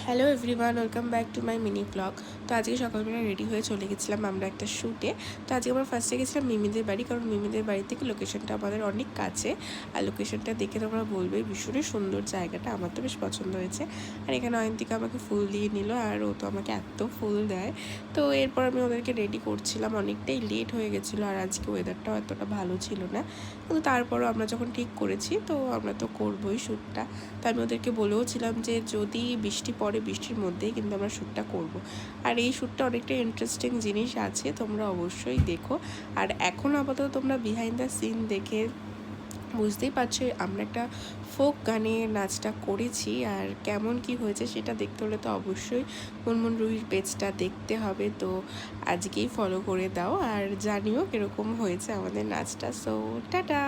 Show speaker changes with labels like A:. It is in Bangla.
A: Hello everyone, welcome back to my mini blog. তো আজকে সকালবেলা রেডি হয়ে চলে গেছিলাম আমরা একটা শ্যুটে। তো আজকে আমরা ফার্স্টে গেছিলাম মিমিদের বাড়ি, কারণ মিমিদের বাড়ি থেকে লোকেশনটা আমাদের অনেক কাছে। আর লোকেশনটা দেখে তোমরা বলবে ভীষণই সুন্দর জায়গাটা, আমার তো বেশ পছন্দ হয়েছে। আর এখানে অয়ন্তিকা আমাকে ফুল দিয়ে নিল, আর ও তো আমাকে এত ফুল দেয়। তো এরপর আমি ওদেরকে রেডি করছিলাম, অনেকটাই লেট হয়ে গেছিলো, আর আজকে ওয়েদারটাও এতটা ভালো ছিল না। কিন্তু তারপরও আমরা যখন ঠিক করেছি তো আমরা তো করবোই শ্যুটটা। তো আমি ওদেরকে বলেও ছিলাম যে যদি বৃষ্টি পড়ে বৃষ্টির মধ্যেই কিন্তু আমরা শ্যুটটা করব। আর এই শ্যুটটা অনেকটা ইন্টারেস্টিং জিনিস আছে, তোমরা অবশ্যই দেখো। আর এখন আপাতত তোমরা বিহাইন্ড দ্য সিন দেখে বুঝতেই পারছো আমরা একটা ফোক গানে নাচটা করেছি, আর কেমন কি হয়েছে সেটা দেখতে হলে তো অবশ্যই মুনমুন রুহির পেজটা দেখতে হবে। তো আজকেই ফলো করে দাও আর জানিও কীরকম হয়েছে আমাদের নাচটা। So tata.